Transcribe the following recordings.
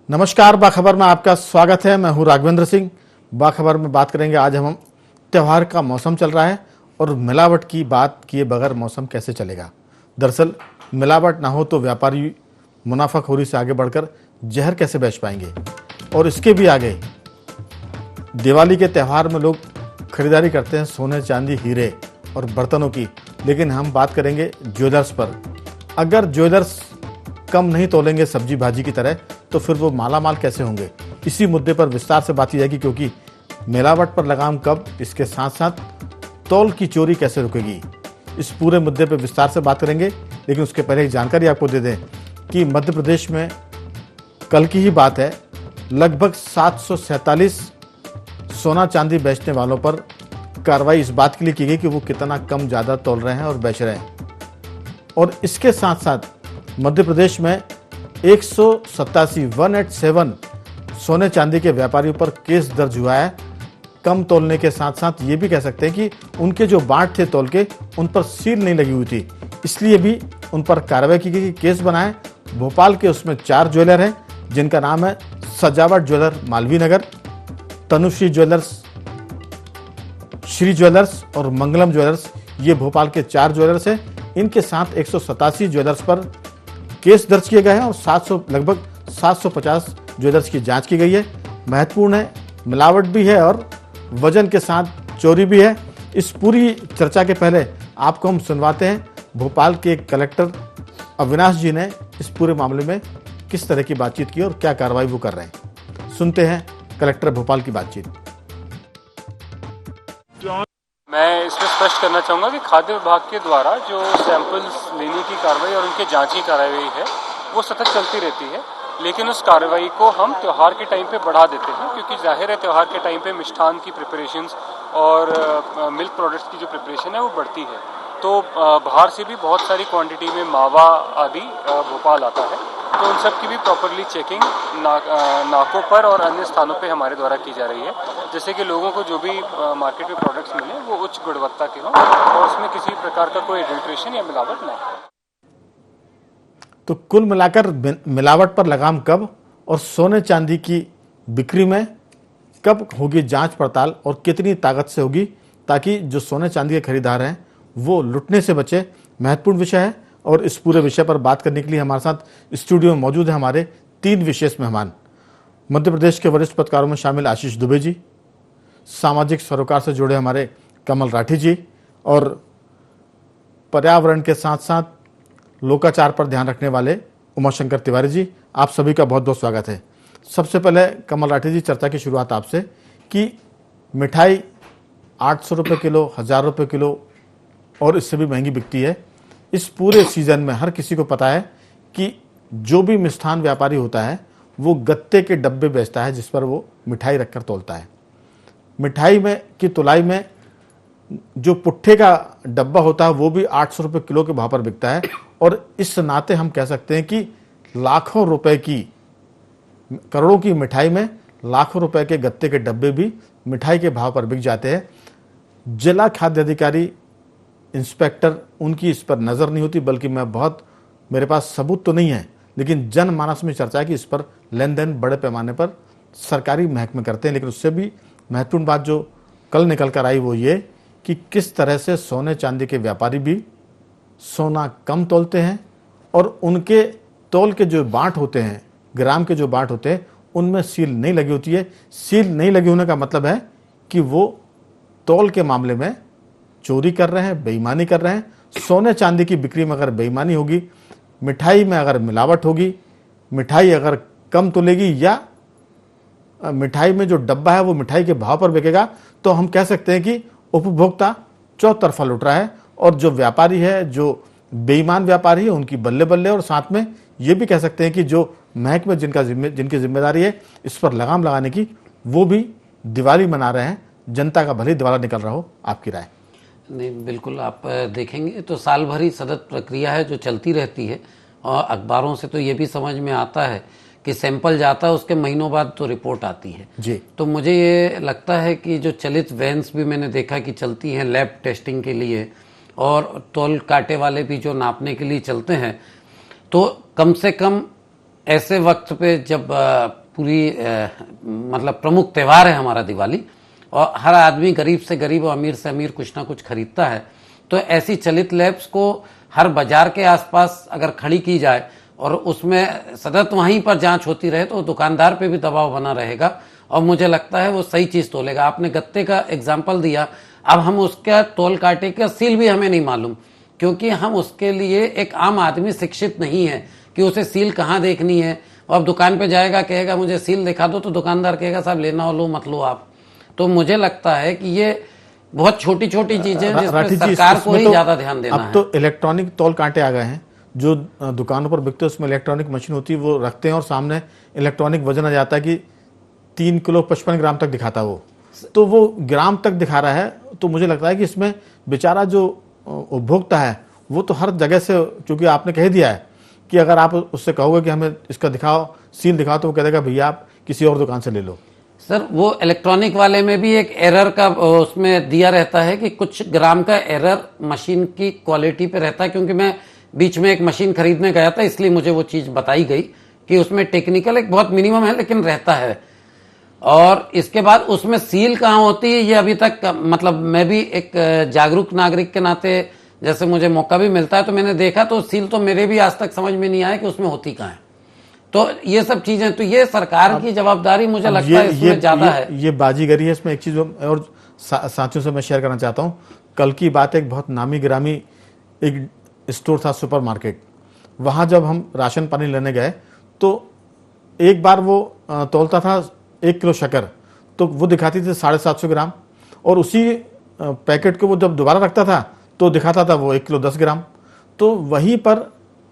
नमस्कार, बाखबर में आपका स्वागत है। मैं हूं राघवेंद्र सिंह। बाखबर में बात करेंगे आज हम त्यौहार का मौसम चल रहा है और मिलावट की बात किए बगैर मौसम कैसे चलेगा। दरअसल मिलावट ना हो तो व्यापारी मुनाफाखोरी से आगे बढ़कर जहर कैसे बेच पाएंगे। और इसके भी आगे दिवाली के त्यौहार में लोग खरीदारी करते हैं सोने, चांदी, हीरे और बर्तनों की, लेकिन हम बात करेंगे ज्वेलर्स पर। अगर ज्वेलर्स कम नहीं तोलेंगे सब्जी भाजी की तरह तो फिर वो मालामाल कैसे होंगे। इसी मुद्दे पर विस्तार से बात की जाएगी, क्योंकि मिलावट पर लगाम कब, इसके साथ साथ तौल की चोरी कैसे रुकेगी, इस पूरे मुद्दे पर विस्तार से बात करेंगे। लेकिन उसके पहले एक जानकारी आपको दे दें कि मध्य प्रदेश में कल की ही बात है, लगभग 747 सोना चांदी बेचने वालों पर कार्रवाई इस बात के लिए की गई कि वो कितना कम ज़्यादा तोल रहे हैं और बेच रहे हैं। और इसके साथ साथ मध्य प्रदेश में 187 सोने चांदी के व्यापारियों पर केस दर्ज हुआ है। कम तोलने के साथ साथ ये भी कह सकते हैं कि उनके जो बाट थे तोल के, उन पर सील नहीं लगी हुई थी, इसलिए भी उन पर कार्रवाई की गई, केस बनाए। भोपाल के उसमें 4 ज्वेलर हैं जिनका नाम है सजावट jeweller Malviya Nagar, Tanushree jewellers, Shri jewellers और मंगलम ज्वेलर्स। ये भोपाल के 4 ज्वेलर्स हैं। इनके साथ 187 ज्वेलर्स पर केस दर्ज किए गए हैं और लगभग 750 ज्वेलर्स की जांच की गई है। महत्वपूर्ण है, मिलावट भी है और वजन के साथ चोरी भी है। इस पूरी चर्चा के पहले आपको हम सुनवाते हैं भोपाल के कलेक्टर अविनाश जी ने इस पूरे मामले में किस तरह की बातचीत की और क्या कार्रवाई वो कर रहे हैं। सुनते हैं कलेक्टर भोपाल की बातचीत। मैं इसमें स्पष्ट करना चाहूँगा कि खाद्य विभाग के द्वारा जो सैंपल्स लेने की कार्रवाई और उनके जांच की कार्रवाई है वो सतत चलती रहती है, लेकिन उस कार्रवाई को हम त्यौहार के टाइम पे बढ़ा देते हैं, क्योंकि जाहिर है त्यौहार के टाइम पे मिष्ठान की प्रिपरेशंस और मिल्क प्रोडक्ट्स की जो प्रिपरेशन है वो बढ़ती है। तो बाहर से भी बहुत सारी क्वांटिटी में मावा आदि भोपाल आता है, तो उन सब की भी प्रॉपरली चेकिंग नाकों पर और अन्य स्थानों पे हमारे द्वारा की जा रही है, जैसे कि लोगों को जो भी मार्केट में प्रोडक्ट्स मिले वो उच्च गुणवत्ता के हों और उसमें किसी प्रकार का कोई एडल्ट्रेशन या मिलावट ना हो। तो कुल मिलाकर मिलावट पर लगाम कब और सोने चांदी की बिक्री में कब होगी जांच पड़ताल और कितनी ताकत से होगी, ताकि जो सोने चांदी के खरीदार हैं वो लुटने से बचे, महत्वपूर्ण विषय है। और इस पूरे विषय पर बात करने के लिए हमारे साथ स्टूडियो में मौजूद है हमारे 3 विशेष मेहमान। मध्य प्रदेश के वरिष्ठ पत्रकारों में शामिल आशीष दुबे जी, सामाजिक सरोकार से जुड़े हमारे कमल राठी जी और पर्यावरण के साथ साथ लोकाचार पर ध्यान रखने वाले उमाशंकर तिवारी जी। आप सभी का बहुत बहुत स्वागत है। सबसे पहले कमल राठी जी, चर्चा की शुरुआत आपसे कि मिठाई 800 रुपये किलो, 1000 रुपये किलो और इससे भी महंगी बिकती है। इस पूरे सीजन में हर किसी को पता है कि जो भी मिष्ठान व्यापारी होता है वो गत्ते के डब्बे बेचता है जिस पर वो मिठाई रखकर तोलता है। मिठाई में की तुलाई में जो पुट्ठे का डब्बा होता है वो भी 800 रुपये किलो के भाव पर बिकता है। और इस नाते हम कह सकते हैं कि लाखों रुपए की, करोड़ों की मिठाई में लाखों रुपए के गत्ते के डब्बे भी मिठाई के भाव पर बिक जाते हैं। जिला खाद्य अधिकारी, इंस्पेक्टर, उनकी इस पर नज़र नहीं होती, बल्कि मेरे पास सबूत तो नहीं है, लेकिन जनमानस में चर्चा है कि इस पर लेन देन बड़े पैमाने पर सरकारी महकमे करते हैं। लेकिन उससे भी महत्वपूर्ण बात जो कल निकल कर आई वो ये कि किस तरह से सोने चांदी के व्यापारी भी सोना कम तोलते हैं और उनके तोल के जो बाट होते हैं, ग्राम के जो बाट होते हैं, उनमें सील नहीं लगी होती है। सील नहीं लगे होने का मतलब है कि वो तोल के मामले में चोरी कर रहे हैं, बेईमानी कर रहे हैं। सोने चांदी की बिक्री में अगर बेईमानी होगी, मिठाई में अगर मिलावट होगी, मिठाई अगर कम तोलेगी या मिठाई में जो डब्बा है वो मिठाई के भाव पर बिकेगा, तो हम कह सकते हैं कि उपभोक्ता चौतरफा लुट रहा है। और जो व्यापारी है, जो बेईमान व्यापारी है, उनकी बल्ले बल्ले। और साथ में ये भी कह सकते हैं कि जो महकमे जिनकी जिम्मेदारी है इस पर लगाम लगाने की, वो भी दिवाली मना रहे हैं। जनता का भले दिवाला निकल रहा हो, आपकी राय? नहीं, बिल्कुल। आप देखेंगे तो साल भर ही सतत प्रक्रिया है जो चलती रहती है। और अखबारों से तो ये भी समझ में आता है कि सैंपल जाता है, उसके महीनों बाद तो रिपोर्ट आती है जी। तो मुझे ये लगता है कि जो चलित वैन्स भी मैंने देखा कि चलती हैं लैब टेस्टिंग के लिए, और तौल कांटे वाले भी जो नापने के लिए चलते हैं, तो कम से कम ऐसे वक्त पे जब पूरी मतलब प्रमुख त्योहार है हमारा दिवाली, और हर आदमी गरीब से गरीब और अमीर से अमीर कुछ ना कुछ खरीदता है, तो ऐसी चलित लैब्स को हर बाजार के आसपास अगर खड़ी की जाए और उसमें सतत वहीं पर जांच होती रहे तो दुकानदार पे भी दबाव बना रहेगा और मुझे लगता है वो सही चीज तोलेगा। आपने गत्ते का एग्जाम्पल दिया, अब हम उसका तोल कांटे का सील भी हमें नहीं मालूम, क्योंकि हम उसके लिए एक आम आदमी शिक्षित नहीं है कि उसे सील कहाँ देखनी है। अब दुकान पे जाएगा, कहेगा मुझे सील दिखा दो, तो दुकानदार कहेगा साहब लेना हो लो, मत लो आप। तो मुझे लगता है कि ये बहुत छोटी छोटी चीजें हैं जिसमें सरकार को ही ज्यादा ध्यान देना है। अब तो इलेक्ट्रॉनिक तौल कांटे आ गए हैं जो दुकानों पर बिकते हैं, उसमें इलेक्ट्रॉनिक मशीन होती है, वो रखते हैं और सामने इलेक्ट्रॉनिक वजन आ जाता है कि 3 किलो 55 ग्राम तक दिखाता वो, तो वो ग्राम तक दिखा रहा है। तो मुझे लगता है कि इसमें बेचारा जो उपभोक्ता है वो तो हर जगह से, क्योंकि आपने कह दिया है कि अगर आप उससे कहोगे कि हमें इसका दिखाओ, सील दिखाओ, तो वो कह देगा भैया आप किसी और दुकान से ले लो। सर वो इलेक्ट्रॉनिक वाले में भी एक एरर का उसमें दिया रहता है कि कुछ ग्राम का एरर मशीन की क्वालिटी पे रहता है, क्योंकि मैं बीच में एक मशीन खरीदने गया था, इसलिए मुझे वो चीज बताई गई कि उसमें टेक्निकल एक बहुत मिनिमम है लेकिन रहता है। और इसके बाद उसमें सील कहाँ होती है ये अभी तक, मतलब मैं भी एक जागरूक नागरिक के नाते जैसे मुझे मौका भी मिलता है तो मैंने देखा, तो सील तो मेरे भी आज तक समझ में नहीं आया कि उसमें होती कहाँ है। तो ये सब चीजें, तो ये सरकार की जवाबदारी मुझे लगता है इसमें ज्यादा है। ये बाजीगरी है इसमें। एक चीज और साथियों से मैं शेयर करना चाहता हूँ। कल की बात, एक बहुत नामी गिरामी एक स्टोर था, सुपर मार्केट, वहां जब हम राशन पानी लेने गए तो एक बार वो तौलता था 1 किलो शक्कर, तो वो दिखाती थी 750 ग्राम, और उसी पैकेट को वो जब दोबारा रखता था तो दिखाता था वो 1 किलो 10 ग्राम। तो वहीं पर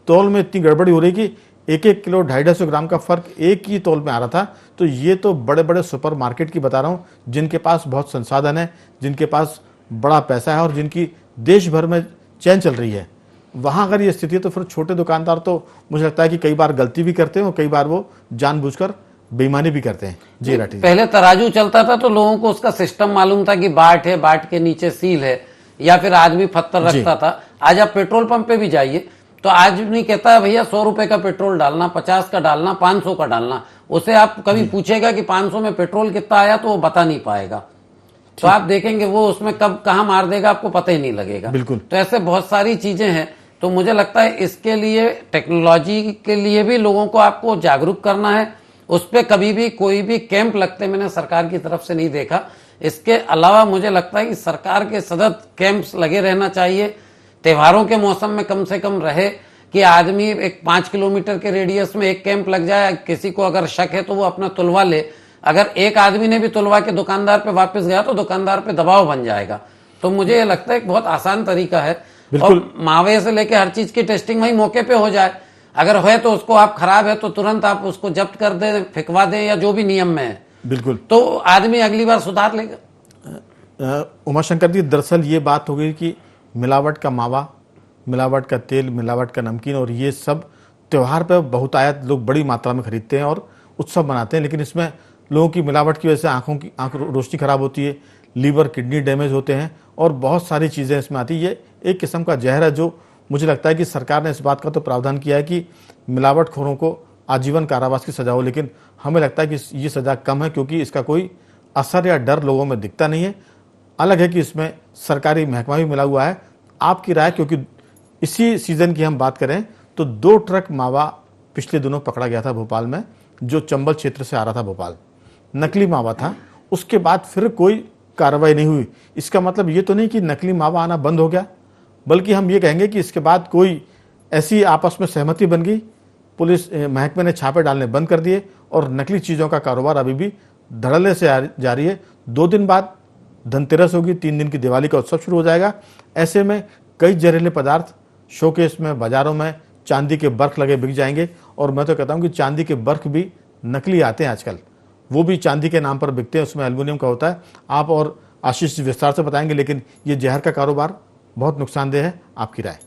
तौल में इतनी गड़बड़ी हो रही कि 1-1 किलो 250 ग्राम का फर्क एक ही तौल में आ रहा था। तो ये तो बड़े बड़े सुपर मार्केट की बता रहा हूँ, जिनके पास बहुत संसाधन है, जिनके पास बड़ा पैसा है और जिनकी देश भर में चैन चल रही है, वहां अगर ये स्थिति है तो फिर छोटे दुकानदार तो मुझे लगता है कि कई बार गलती भी करते हैं और कई बार वो जानबूझकर बेईमानी भी भी हैं। जी राठी, पहले तराजू चलता था तो लोगों को उसका सिस्टम मालूम था कि बाट है, बाट के नीचे सील है, या फिर आदमी पत्थर रखता था। आज आप पेट्रोल पंप पे भी जाइए तो आदमी कहता है भैया 100 रुपए का पेट्रोल डालना, 50 का डालना, 500 का डालना। उसे आप कभी पूछेगा कि 500 में पेट्रोल कितना आया तो वो बता नहीं पाएगा। तो आप देखेंगे वो उसमें कब कहाँ मार देगा आपको पता ही नहीं लगेगा। बिल्कुल। तो ऐसे बहुत सारी चीजें हैं। तो मुझे लगता है इसके लिए टेक्नोलॉजी के लिए भी लोगों को आपको जागरूक करना है। उस पर कभी भी कोई भी कैंप लगते मैंने सरकार की तरफ से नहीं देखा। इसके अलावा मुझे लगता है कि सरकार के सतत कैंप्स लगे रहना चाहिए। त्योहारों के मौसम में कम से कम रहे कि आदमी एक 5 किलोमीटर के रेडियस में एक कैंप लग जाए। किसी को अगर शक है तो वो अपना तुलवा ले। अगर एक आदमी ने भी तुलवा के दुकानदार पे वापस गया तो दुकानदार पे दबाव बन जाएगा। तो मुझे ये लगता है एक बहुत आसान तरीका है। और मावे से लेके हर चीज की टेस्टिंग वही मौके पे हो जाए। अगर है तो उसको आप खराब है तो तुरंत आप उसको जब्त कर दें, फिकवा दें, या जो भी नियम में है। बिल्कुल। तो आदमी अगली बार सुधार लेगा। उमाशंकर जी, दरअसल ये बात हो गई कि मिलावट का मावा, मिलावट का तेल, मिलावट का नमकीन, और ये सब त्यौहार पे बहुतायत लोग बड़ी मात्रा में खरीदते हैं और उत्सव मनाते हैं। लेकिन इसमें लोगों की मिलावट की वजह से आंख रोशनी खराब होती है, लीवर किडनी डैमेज होते हैं और बहुत सारी चीज़ें इसमें आती है। ये एक किस्म का जहर है जो मुझे लगता है कि सरकार ने इस बात का तो प्रावधान किया है कि मिलावटखोरों को आजीवन कारावास की सजा हो, लेकिन हमें लगता है कि ये सजा कम है क्योंकि इसका कोई असर या डर लोगों में दिखता नहीं है। अलग है कि इसमें सरकारी महकमा भी मिला हुआ है। आपकी राय, क्योंकि इसी सीजन की हम बात करें तो 2 ट्रक मावा पिछले दिनों पकड़ा गया था भोपाल में, जो चंबल क्षेत्र से आ रहा था भोपाल, नकली मावा था। उसके बाद फिर कोई कार्रवाई नहीं हुई। इसका मतलब ये तो नहीं कि नकली मावा आना बंद हो गया, बल्कि हम ये कहेंगे कि इसके बाद कोई ऐसी आपस में सहमति बन गई, पुलिस महकमे ने छापे डालने बंद कर दिए और नकली चीज़ों का कारोबार अभी भी धड़ल्ले से जारी है। 2 दिन बाद धनतेरस होगी, 3 दिन की दिवाली का उत्सव शुरू हो जाएगा। ऐसे में कई जहरीले पदार्थ शोकेस में, बाजारों में चांदी के बर्फ लगे बिक जाएंगे। और मैं तो कहता हूं कि चांदी के बर्फ भी नकली आते हैं आजकल, वो भी चांदी के नाम पर बिकते हैं, उसमें एल्युमिनियम का होता है। आप और आशीष विस्तार से बताएंगे, लेकिन ये जहर का कारोबार बहुत नुकसानदेह है। आपकी राय?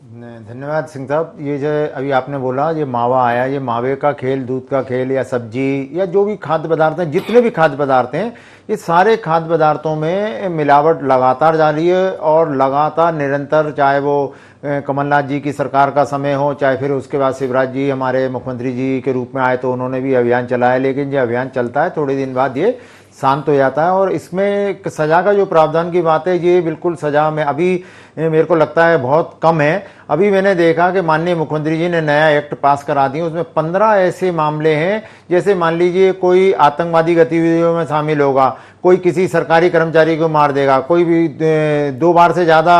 धन्यवाद सिंह साहब। ये जो अभी आपने बोला ये मावा आया, ये मावे का खेल, दूध का खेल, या सब्जी, या जो भी खाद्य पदार्थ हैं, जितने भी खाद्य पदार्थ हैं, ये सारे खाद्य पदार्थों में मिलावट लगातार जारी है और लगातार निरंतर, चाहे वो कमलनाथ जी की सरकार का समय हो, चाहे फिर उसके बाद शिवराज जी हमारे मुख्यमंत्री जी के रूप में आए तो उन्होंने भी अभियान चलाया, लेकिन ये अभियान चलता है थोड़े दिन बाद ये शांत हो जाता है। और इसमें सजा का जो प्रावधान की बात है, ये बिल्कुल सजा में अभी मेरे को लगता है बहुत कम है। अभी मैंने देखा कि माननीय मुख्यमंत्री जी ने नया एक्ट पास करा दिया, उसमें 15 ऐसे मामले हैं, जैसे मान लीजिए कोई आतंकवादी गतिविधियों में शामिल होगा, कोई किसी सरकारी कर्मचारी को मार देगा, कोई भी 2 बार से ज़्यादा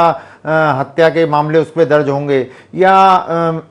हत्या के मामले उस पर दर्ज होंगे, या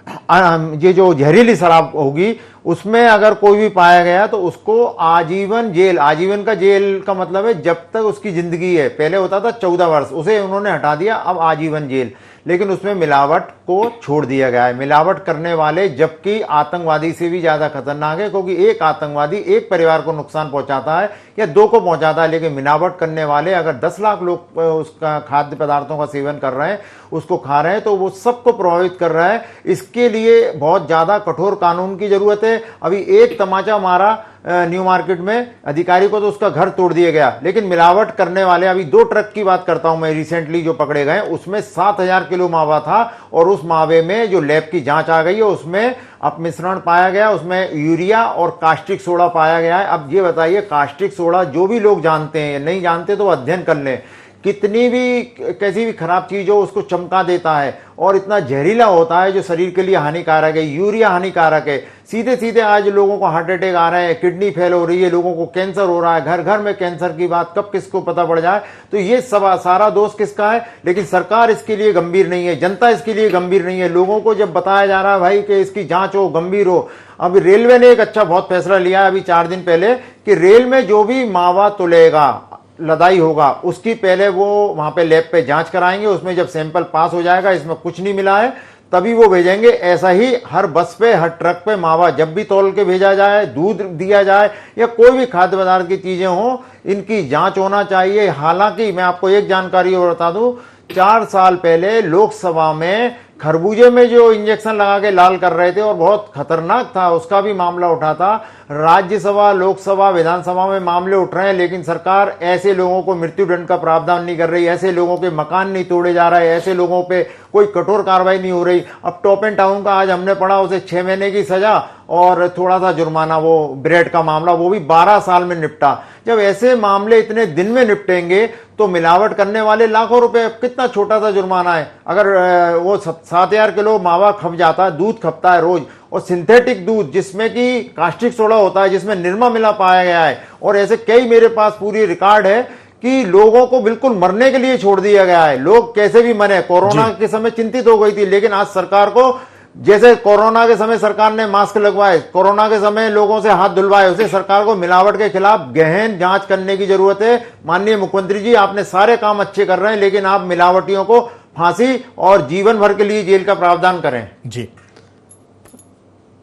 ये जो जहरीली शराब होगी उसमें अगर कोई भी पाया गया तो उसको आजीवन जेल, आजीवन का जेल का मतलब है जब तक उसकी जिंदगी है, पहले होता था 14 वर्ष, उसे उन्होंने हटा दिया, अब आजीवन जेल। लेकिन उसमें मिलावट को छोड़ दिया गया है। मिलावट करने वाले जबकि आतंकवादी से भी ज्यादा खतरनाक है, क्योंकि एक आतंकवादी एक परिवार को नुकसान पहुंचाता है या 2 को पहुंचाता है, लेकिन मिलावट करने वाले अगर 10 लाख लोग उसका खाद्य पदार्थों का सेवन कर रहे हैं, उसको खा रहे हैं, तो वो सबको प्रभावित कर रहा है। इसके लिए बहुत ज्यादा कठोर कानून की जरूरत है। अभी एक तमाचा मारा न्यू मार्केट में अधिकारी को तो उसका घर तोड़ दिया गया, लेकिन मिलावट करने वाले, अभी 2 ट्रक की बात करता हूं मैं, रिसेंटली जो पकड़े गए, उसमें 7000 किलो मावा था, और उस मावे में जो लैब की जांच आ गई है उसमें अपमिश्रण पाया गया, उसमें यूरिया और कास्टिक सोडा पाया गया है। अब ये बताइए, कास्टिक सोडा जो भी लोग जानते हैं, नहीं जानते तो अध्ययन कर लें, कितनी भी कैसी भी खराब चीज हो उसको चमका देता है, और इतना जहरीला होता है जो शरीर के लिए हानिकारक है। यूरिया हानिकारक है। सीधे सीधे आज लोगों को हार्ट अटैक आ रहे हैं, किडनी फेल हो रही है, लोगों को कैंसर हो रहा है, घर घर में कैंसर की बात कब किसको पता पड़ जाए। तो ये सब सारा दोष किसका है? लेकिन सरकार इसके लिए गंभीर नहीं है, जनता इसके लिए गंभीर नहीं है। लोगों को जब बताया जा रहा है भाई कि इसकी जांच हो, गंभीर हो। अभी रेलवे ने एक अच्छा बहुत फैसला लिया है अभी 4 दिन पहले, कि रेल में जो भी मावा तुलेगा, लदाई होगा, उसकी पहले वो वहां पे लैब पे जांच कराएंगे, उसमें जब सैंपल पास हो जाएगा इसमें कुछ नहीं मिला है तभी वो भेजेंगे। ऐसा ही हर बस पे, हर ट्रक पे मावा जब भी तौल के भेजा जाए, दूध दिया जाए या कोई भी खाद्य पदार्थ की चीजें हो, इनकी जांच होना चाहिए। हालांकि मैं आपको एक जानकारी और बता दूं, 4 साल पहले लोकसभा में खरबूजे में जो इंजेक्शन लगा के लाल कर रहे थे और बहुत खतरनाक था, उसका भी मामला उठा था। राज्यसभा, लोकसभा, विधानसभा में मामले उठ रहे हैं, लेकिन सरकार ऐसे लोगों को मृत्युदंड का प्रावधान नहीं कर रही, ऐसे लोगों के मकान नहीं तोड़े जा रहे, ऐसे लोगों पे कोई कठोर कार्रवाई नहीं हो रही। अब टॉप एंड टाउन का आज हमने पढ़ा, उसे 6 महीने की सजा और थोड़ा सा जुर्माना, वो ब्रेड का मामला, वो भी 12 साल में निपटा। जब ऐसे मामले इतने दिन में निपटेंगे तो मिलावट करने वाले लाखों रुपए, कितना छोटा सा जुर्माना है। अगर वो 7000 किलो मावा खप जाता है, दूध खपता है रोज, और सिंथेटिक दूध जिसमें कि कास्टिक सोडा होता है, जिसमें निरमा मिला पाया गया है, और ऐसे कई मेरे पास पूरी रिकॉर्ड है कि लोगों को बिल्कुल मरने के लिए छोड़ दिया गया है। लोग कैसे भी मरे। कोरोना के समय चिंतित हो गई थी, लेकिन आज सरकार को, जैसे कोरोना के समय सरकार ने मास्क लगवाए, कोरोना के समय लोगों से हाथ धुलवाए, उसे सरकार को मिलावट के खिलाफ गहन जांच करने की जरूरत है। माननीय मुख्यमंत्री जी, आपने सारे काम अच्छे कर रहे हैं, लेकिन आप मिलावटियों को फांसी और जीवन भर के लिए जेल का प्रावधान करें। जी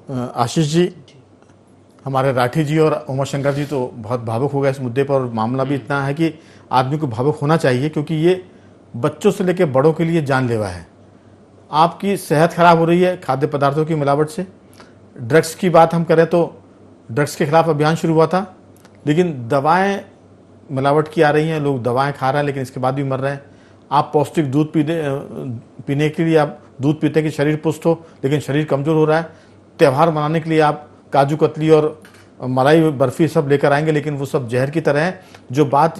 आशीष जी, हमारे राठी जी और उमाशंकर जी तो बहुत भावुक हो गए इस मुद्दे पर। मामला भी इतना है कि आदमी को भावुक होना चाहिए, क्योंकि ये बच्चों से लेकर बड़ों के लिए जानलेवा है। आपकी सेहत खराब हो रही है खाद्य पदार्थों की मिलावट से। ड्रग्स की बात हम करें तो ड्रग्स के खिलाफ अभियान शुरू हुआ था, लेकिन दवाएं मिलावट की आ रही हैं, लोग दवाएं खा रहे हैं लेकिन इसके बाद भी मर रहे हैं। आप पौष्टिक दूध पीने के लिए आप दूध पीते हैं कि शरीर पुष्ट हो, लेकिन शरीर कमजोर हो रहा है। त्यौहार मनाने के लिए आप काजू कतली और मलाई बर्फी सब लेकर आएंगे, लेकिन वो सब जहर की तरह है। जो बात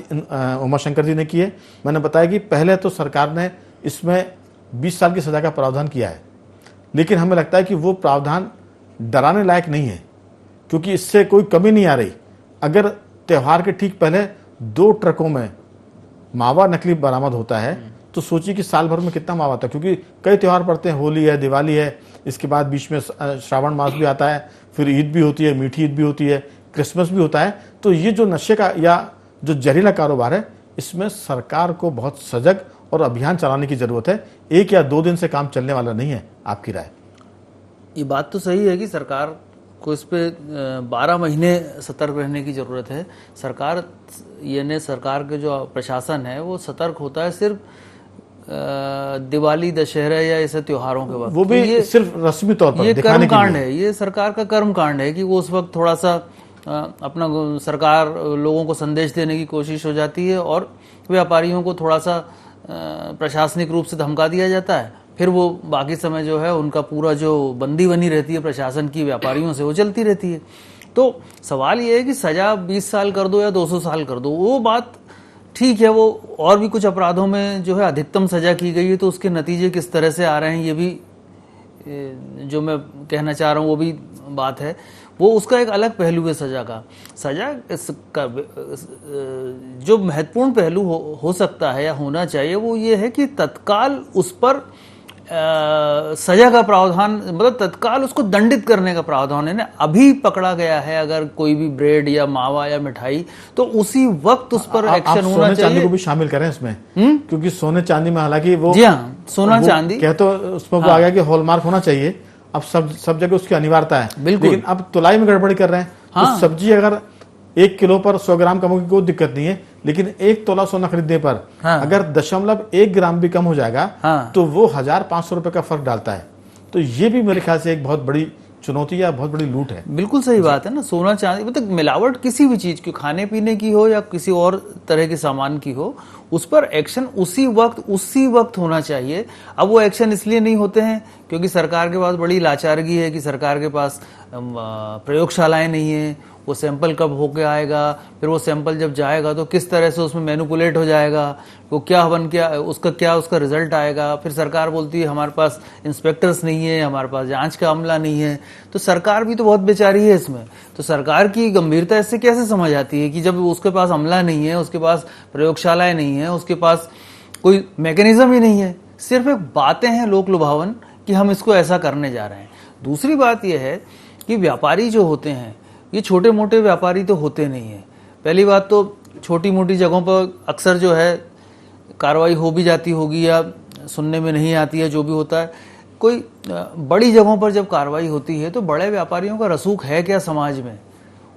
उमाशंकर जी ने की है, मैंने बताया कि पहले तो सरकार ने इसमें 20 साल की सजा का प्रावधान किया है, लेकिन हमें लगता है कि वो प्रावधान डराने लायक नहीं है, क्योंकि इससे कोई कमी नहीं आ रही। अगर त्यौहार के ठीक पहले 2 ट्रकों में मावा नकली बरामद होता है तो सोचिए कि साल भर में कितना मावा आता है, क्योंकि कई त्यौहार पड़ते हैं, होली है, दिवाली है, इसके बाद बीच में श्रावण मास भी आता है, फिर ईद भी होती है, मीठी ईद भी होती है, क्रिसमस भी होता है। तो ये जो नशे का या जो जहरीला कारोबार है, इसमें सरकार को बहुत सजग और अभियान चलाने की जरूरत है। 1 या 2 दिन से काम चलने वाला नहीं है। आपकी राय? ये बात तो सही है कि सरकार को इस पे 12 महीने सतर्क रहने की जरूरत है। सरकार, यानी सरकार के जो प्रशासन है वो सतर्क होता है सिर्फ दिवाली, दशहरा या ऐसे त्योहारों के वक्त। वो भी ये सिर्फ रस्मी तौर पर ये दिखाने कर्म के कांड लिए है, ये सरकार का कर्म कांड है कि वो उस वक्त थोड़ा सा अपना सरकार लोगों को संदेश देने की कोशिश हो जाती है और व्यापारियों को थोड़ा सा प्रशासनिक रूप से धमका दिया जाता है। फिर वो बाकी समय जो है उनका पूरा जो बंदी बनी रहती है प्रशासन की व्यापारियों से, वो चलती रहती है। तो सवाल ये है कि सजा 20 साल कर दो या 200 साल कर दो, वो बात ठीक है, वो और भी कुछ अपराधों में जो है अधिकतम सजा की गई है, तो उसके नतीजे किस तरह से आ रहे हैं, ये भी जो मैं कहना चाह रहा हूँ वो भी बात है। वो उसका एक अलग पहलू है सजा का। सजा का जो महत्वपूर्ण पहलू हो सकता है या होना चाहिए वो ये है कि तत्काल उस पर सजा का प्रावधान, मतलब तत्काल उसको दंडित करने का प्रावधान है ना। अभी पकड़ा गया है अगर कोई भी ब्रेड या मावा या मिठाई, तो उसी वक्त उस पर एक्शन होना चाहिए। चांदी को भी शामिल करें इसमें, क्योंकि सोने चांदी में हालांकि वो, जी हाँ, सोना चांदी कह तो उसमें वो आ गया कि हॉलमार्क होना चाहिए, अब सब जगह उसकी अनिवार्यता है। लेकिन अब तुलाई में गड़बड़ी कर रहे हैं। तो सब्जी अगर 1 किलो पर 100 ग्राम कम होगी कोई दिक्कत नहीं है, लेकिन 1 तोला सोना खरीदने पर अगर 0.1 ग्राम भी कम हो जाएगा तो वो 1,500 रुपए का फर्क डालता है। तो ये भी मेरे ख्याल से एक बहुत बड़ी चुनौती या बहुत बड़ी लूट है। बिल्कुल सही बात है ना। सोना चांदी मतलब मिलावट किसी भी चीज की, खाने पीने की हो या किसी और तरह के सामान की हो, उस पर एक्शन उसी वक्त होना चाहिए। अब वो एक्शन इसलिए नहीं होते हैं क्योंकि सरकार के पास बड़ी लाचारगी है कि सरकार के पास प्रयोगशालाएं नहीं है। वो सैंपल कब होके आएगा, फिर वो सैंपल जब जाएगा तो किस तरह से उसमें मैनिपुलेट हो जाएगा, वो क्या उसका रिजल्ट आएगा। फिर सरकार बोलती है हमारे पास इंस्पेक्टर्स नहीं है, हमारे पास जांच का अमला नहीं है। तो सरकार भी तो बहुत बेचारी है इसमें। तो सरकार की गंभीरता इससे कैसे समझ आती है कि जब उसके पास अमला नहीं है, उसके पास प्रयोगशालाएं नहीं है, उसके पास कोई मैकेनिज्म ही नहीं है, सिर्फ एक बातें हैं लोक लुभावन कि हम इसको ऐसा करने जा रहे हैं। दूसरी बात यह है कि व्यापारी जो होते हैं ये छोटे मोटे व्यापारी तो होते नहीं है। पहली बात तो छोटी मोटी जगहों पर अक्सर जो है कार्रवाई हो भी जाती होगी या सुनने में नहीं आती है, जो भी होता है। कोई बड़ी जगहों पर जब कार्रवाई होती है तो बड़े व्यापारियों का रसूख है क्या समाज में?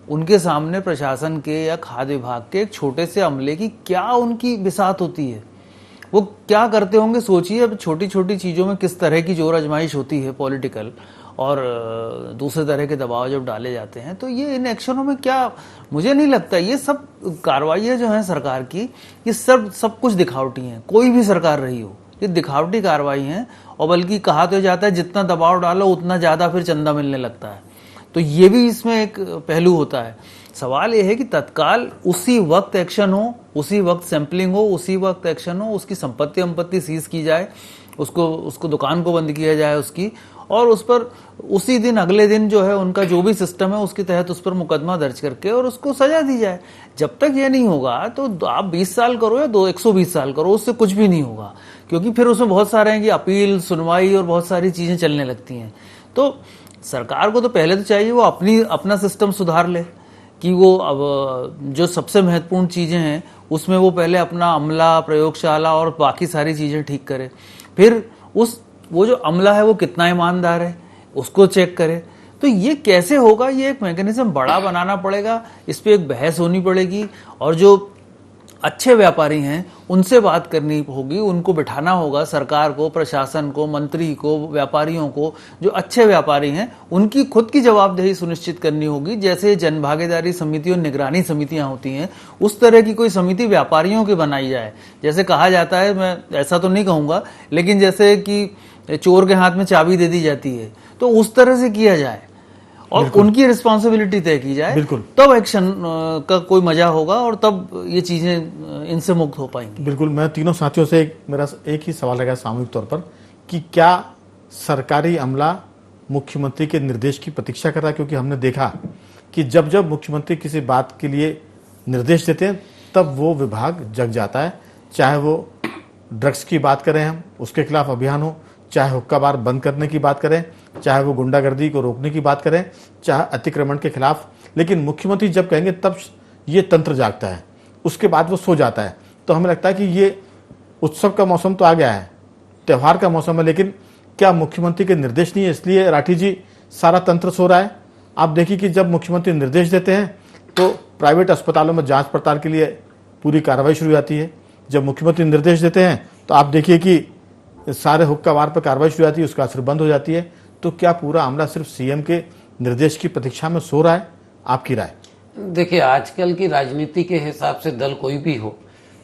उनके सामने प्रशासन के या खाद्य विभाग के एक छोटे से अमले की क्या उनकी बिसात होती है? वो क्या करते होंगे सोचिए। अब छोटी छोटी चीज़ों में किस तरह की जोर आजमाइश होती है पॉलिटिकल, और दूसरे तरह के दबाव जब डाले जाते हैं तो ये इन एक्शनों में क्या, मुझे नहीं लगता ये सब कार्रवाइयाँ जो हैं सरकार की, ये सब कुछ दिखावटी हैं। कोई भी सरकार रही हो, ये दिखावटी कार्रवाई हैं। और बल्कि कहा तो जाता है जितना दबाव डालो उतना ज़्यादा फिर चंदा मिलने लगता है। तो ये भी इसमें एक पहलू होता है। सवाल ये है कि तत्काल उसी वक्त एक्शन हो, उसी वक्त सैंपलिंग हो, उसी वक्त एक्शन हो, उसकी संपत्ति सीज की जाए, उसको दुकान को बंद किया जाए उसकी, और उस पर उसी दिन अगले दिन जो है उनका जो भी सिस्टम है उसके तहत उस पर मुकदमा दर्ज करके और उसको सजा दी जाए। जब तक ये नहीं होगा तो आप 20 साल करो या 120 साल करो, उससे कुछ भी नहीं होगा। क्योंकि फिर उसमें बहुत सारे हैं कि अपील, सुनवाई और बहुत सारी चीजें चलने लगती हैं। तो सरकार को तो पहले तो चाहिए वो अपना सिस्टम सुधार ले कि वो अब जो सबसे महत्वपूर्ण चीजें हैं उसमें वो पहले अपना अमला, प्रयोगशाला और बाकी सारी चीजें ठीक करे। फिर वो जो अमला है वो कितना ईमानदार है उसको चेक करे। तो ये कैसे होगा? ये एक मैकेनिज्म बड़ा बनाना पड़ेगा, इस पे एक बहस होनी पड़ेगी, और जो अच्छे व्यापारी हैं उनसे बात करनी होगी, उनको बिठाना होगा, सरकार को, प्रशासन को, मंत्री को, व्यापारियों को। जो अच्छे व्यापारी हैं उनकी खुद की जवाबदेही सुनिश्चित करनी होगी। जैसे जनभागीदारी समिति और निगरानी समितियां होती हैं, उस तरह की कोई समिति व्यापारियों की बनाई जाए। जैसे कहा जाता है, मैं ऐसा तो नहीं कहूँगा, लेकिन जैसे कि चोर के हाथ में चाबी दे दी जाती है, तो उस तरह से किया जाए और उनकी रिस्पॉन्सिबिलिटी तय की जाए। तब एक्शन का कोई मजा होगा और तब ये चीजें इनसे मुक्त हो पाएंगी। बिल्कुल। मैं तीनों साथियों से मेरा एक ही सवाल रहेगा सामूहिक तौर पर कि क्या सरकारी अमला मुख्यमंत्री के निर्देश की प्रतीक्षा कर रहा है? क्योंकि हमने देखा कि जब जब मुख्यमंत्री किसी बात के लिए निर्देश देते हैं तब वो विभाग जग जाता है। चाहे वो ड्रग्स की बात करें, हम उसके खिलाफ अभियान हो, चाहे हुक्का बार बंद करने की बात करें, चाहे वो गुंडागर्दी को रोकने की बात करें, चाहे अतिक्रमण के खिलाफ। लेकिन मुख्यमंत्री जब कहेंगे तब ये तंत्र जागता है, उसके बाद वो सो जाता है। तो हमें लगता है कि ये उत्सव का मौसम तो आ गया है, त्यौहार का मौसम है, लेकिन क्या मुख्यमंत्री के निर्देश नहीं है इसलिए राठी जी सारा तंत्र सो रहा है? आप देखिए कि जब मुख्यमंत्री निर्देश देते हैं तो प्राइवेट अस्पतालों में जांच पड़ताल के लिए पूरी कार्रवाई शुरू हो जाती है। जब मुख्यमंत्री निर्देश देते हैं तो आप देखिए कि सारे हुक्का बार पर कार्रवाई शुरू हो जाती है, उसका असर बंद हो जाती है। तो क्या पूरा मामला सिर्फ सीएम के निर्देश की प्रतीक्षा में सो रहा है? आपकी राय? देखिए, आजकल की राजनीति के हिसाब से दल कोई भी हो,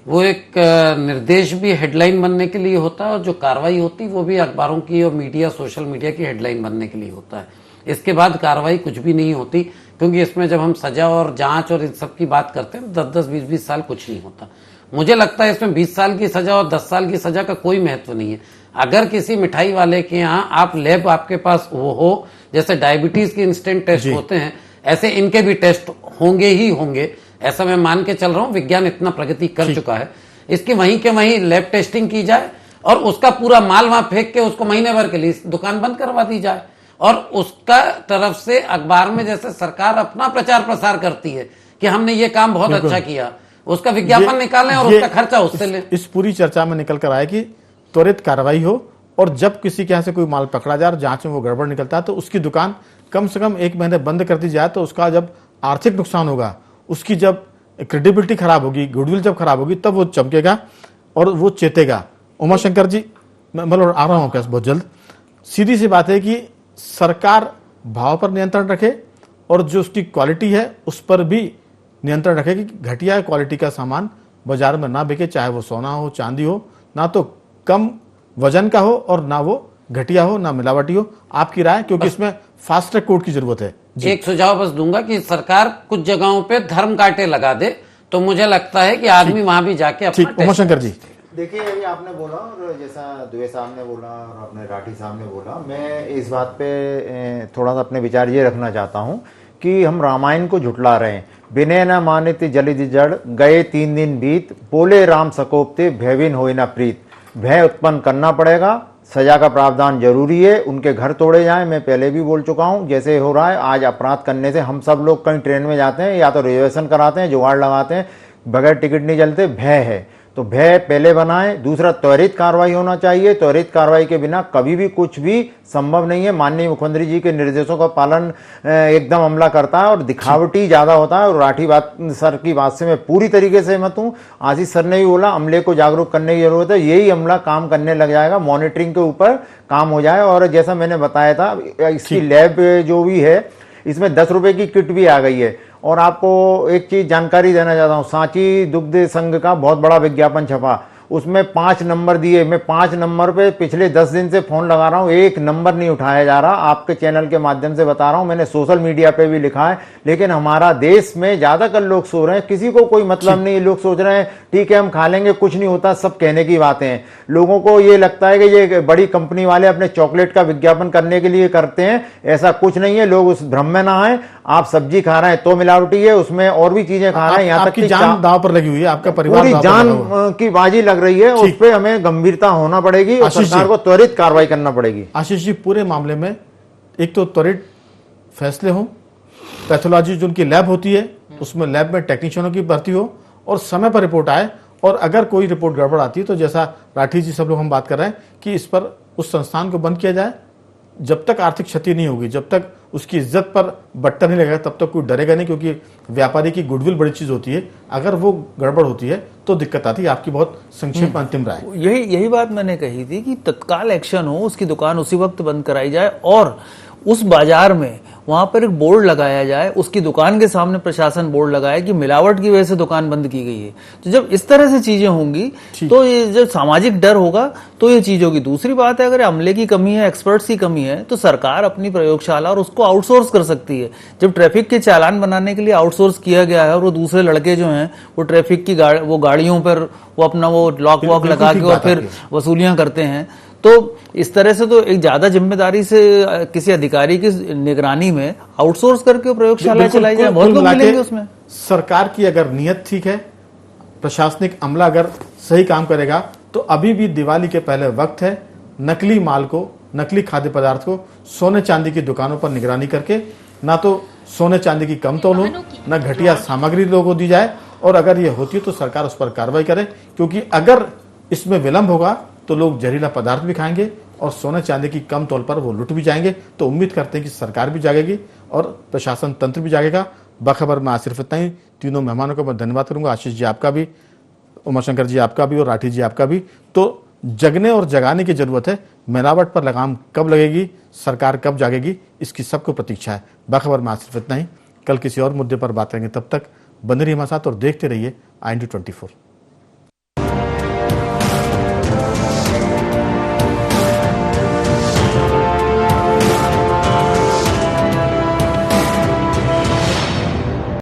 वो एक निर्देश भी हेडलाइन बनने के लिए होता है, और जो कार्रवाई होती है वो भी अखबारों की और मीडिया, सोशल मीडिया की हेडलाइन बनने के लिए होता है। इसके बाद कार्रवाई कुछ भी नहीं होती, क्योंकि इसमें जब हम सजा और जांच और इन सब की बात करते हैं तो 10-10, 20-20 साल कुछ नहीं होता। मुझे लगता है इसमें 20 साल की सजा और 10 साल की सजा का कोई महत्व नहीं है। अगर किसी मिठाई वाले के यहाँ आप लैब आपके पास वो हो, जैसे डायबिटीज के इंस्टेंट टेस्ट होते हैं, ऐसे इनके भी टेस्ट होंगे ही होंगे, ऐसा मैं मान के चल रहा हूं। विज्ञान इतना प्रगति कर चुका है, इसकी वहीं के वहीं लैब टेस्टिंग की जाए और उसका पूरा माल वहां फेंक के उसको महीने भर के लिए दुकान बंद करवा दी जाए, और उसका तरफ से अखबार में जैसे सरकार अपना प्रचार प्रसार करती है कि हमने ये काम बहुत अच्छा किया, उसका विज्ञापन निकालें और उसका खर्चा उससे लें। इस पूरी चर्चा में निकल कर आया कि त्वरित कार्रवाई हो, और जब किसी के यहाँ से कोई माल पकड़ा जाए और जांच में वो गड़बड़ निकलता है तो उसकी दुकान कम से कम 1 महीने बंद कर दी जाए। तो उसका जब आर्थिक नुकसान होगा, उसकी जब क्रेडिबिलिटी खराब होगी, गुडविल जब खराब होगी, तब वो चमकेगा और वो चेतेगा। उमाशंकर जी, मैं मतलब आ रहा हूँ आपके पास बहुत जल्द। सीधी सी बात है कि सरकार भाव पर नियंत्रण रखे और जो उसकी क्वालिटी है उस पर भी नियंत्रण रखे कि घटिया क्वालिटी का सामान बाजार में ना बिके, चाहे वो सोना हो, चांदी हो, ना तो कम वजन का हो और ना वो घटिया हो, ना मिलावटी हो। आपकी राय, क्योंकि इसमें फास्ट ट्रैक कोर्ट की जरूरत है। एक सुझाव बस दूंगा कि सरकार कुछ जगहों पे धर्म कांटे लगा दे, तो मुझे लगता है कि आदमी वहां भी जाके अपना ठीक। उमाशंकर जी, देखिए, अभी आपने बोला और जैसा दुबे साहब ने बोला और अपने राठी साहब ने बोला, मैं इस बात पे थोड़ा सा अपने विचार ये रखना चाहता हूँ कि हम रामायण को झुटला रहे हैं। विनय न मानित जलिद जड़, गए 3 दिन बीत, बोले राम सकोपते, भयविन होए न प्रीत। भय उत्पन्न करना पड़ेगा, सजा का प्रावधान जरूरी है, उनके घर तोड़े जाएं। मैं पहले भी बोल चुका हूं, जैसे हो रहा है आज अपराध करने से हम सब लोग कहीं ट्रेन में जाते हैं, या तो रिजर्वेशन कराते हैं, जुगाड़ लगाते हैं, बगैर टिकट नहीं चलते। भय है तो भय पहले बनाएं। दूसरा, त्वरित कार्रवाई होना चाहिए। त्वरित कार्रवाई के बिना कभी भी कुछ भी संभव नहीं है। माननीय मुख्यमंत्री जी के निर्देशों का पालन एकदम अमला करता है और दिखावटी ज्यादा होता है। और राठी बात सर की बात से मैं पूरी तरीके से सहमत हूं। आशीष सर ने भी बोला, अमले को जागरूक करने की जरूरत है। यही अमला काम करने लग जाएगा, मॉनिटरिंग के ऊपर काम हो जाए। और जैसा मैंने बताया था, इसकी लैब जो भी है, इसमें 10 रुपए की किट भी आ गई है। और आपको एक चीज जानकारी देना चाहता हूं, सांची दुग्ध संघ का बहुत बड़ा विज्ञापन छपा, उसमें 5 नंबर दिए। मैं 5 नंबर पे पिछले 10 दिन से फोन लगा रहा हूं, एक नंबर नहीं उठाया जा रहा। आपके चैनल के माध्यम से बता रहा हूं, मैंने सोशल मीडिया पे भी लिखा है। लेकिन हमारा देश में ज्यादातर लोग सो रहे हैं, किसी को कोई मतलब नहीं। लोग सोच रहे हैं ठीक है हम खा लेंगे, कुछ नहीं होता, सब कहने की बातें हैं। लोगों को ये लगता है कि ये बड़ी कंपनी वाले अपने चॉकलेट का विज्ञापन करने के लिए करते हैं, ऐसा कुछ नहीं है। लोग उस भ्रम में ना आए। आप सब्जी खा रहे हैं तो मिलावटी है, उसमें और भी चीजें खा रहे हैं, यहाँ तक कि जान दांव पर लगी हुई है, आपका परिवार पूरी दांव पर जान लगा हुआ है। की बाजी लग रही है। उस पर हमें गंभीरता होना पड़ेगी और सरकार को त्वरित कार्रवाई करना पड़ेगी। आशीष जी, पूरे मामले में एक तो त्वरित फैसले हो, पैथोलॉजी जो उनकी लैब होती है उसमें लैब में टेक्नीशियनों की भर्ती हो और समय पर रिपोर्ट आए। और अगर कोई रिपोर्ट गड़बड़ आती है तो जैसा राठी जी सब लोग हम बात कर रहे हैं कि इस पर उस संस्थान को बंद किया जाए। जब तक आर्थिक क्षति नहीं होगी, जब तक उसकी इज्जत पर बट्टा नहीं लगेगा, तब तक कोई डरेगा नहीं, क्योंकि व्यापारी की गुडविल बड़ी चीज होती है। अगर वो गड़बड़ होती है तो दिक्कत आती है। आपकी बहुत संक्षिप्त अंतिम राय। यही बात मैंने कही थी कि तत्काल एक्शन हो, उसकी दुकान उसी वक्त बंद कराई जाए और उस बाजार में वहां पर एक बोर्ड लगाया जाए, उसकी दुकान के सामने प्रशासन बोर्ड लगाए कि मिलावट की वजह से दुकान बंद की गई है। तो जब इस तरह से चीजें होंगी तो ये जब सामाजिक डर होगा तो ये चीज होगी। दूसरी बात है, अगर अमले की कमी है, एक्सपर्ट्स की कमी है, तो सरकार अपनी प्रयोगशाला और उसको आउटसोर्स कर सकती है। जब ट्रैफिक के चालान बनाने के लिए आउटसोर्स किया गया है और वो दूसरे लड़के जो हैं वो ट्रैफिक की वो गाड़ियों पर वो अपना वो लॉक वॉक लगा के और फिर वसूलियां करते हैं, तो इस तरह से तो एक ज्यादा जिम्मेदारी से किसी अधिकारी की निगरानी में आउटसोर्स करके प्रयोगशाला चलाई जाए, बहुत लोग मिलेंगे उसमें। सरकार की अगर नीयत ठीक है, प्रशासनिक अमला अगर सही काम करेगा, तो अभी भी दिवाली के पहले वक्त है नकली माल को, नकली खाद्य पदार्थ को सोने चांदी की दुकानों पर निगरानी करके ना तो सोने चांदी की कम तौल हो, ना घटिया सामग्री लोगों को दी जाए। और अगर ये होती है तो सरकार उस पर कार्रवाई करे, क्योंकि अगर इसमें विलंब होगा तो लोग जहरीला पदार्थ भी खाएंगे और सोने चांदी की कम तौल पर वो लुट भी जाएंगे। तो उम्मीद करते हैं कि सरकार भी जागेगी और प्रशासन तंत्र भी जागेगा। बाखबर में आज सिर्फ इतना ही। तीनों मेहमानों को मैं धन्यवाद करूंगा, आशीष जी आपका भी, उमाशंकर जी आपका भी और राठी जी आपका भी। तो जगने और जगाने की जरूरत है। मिलावट पर लगाम कब लगेगी, सरकार कब जागेगी, इसकी सबको प्रतीक्षा है। बाखबर में आज सिर्फ इतना ही। कल किसी और मुद्दे पर बात करेंगे, तब तक बने रहिए हमारे साथ और देखते रहिए IND24।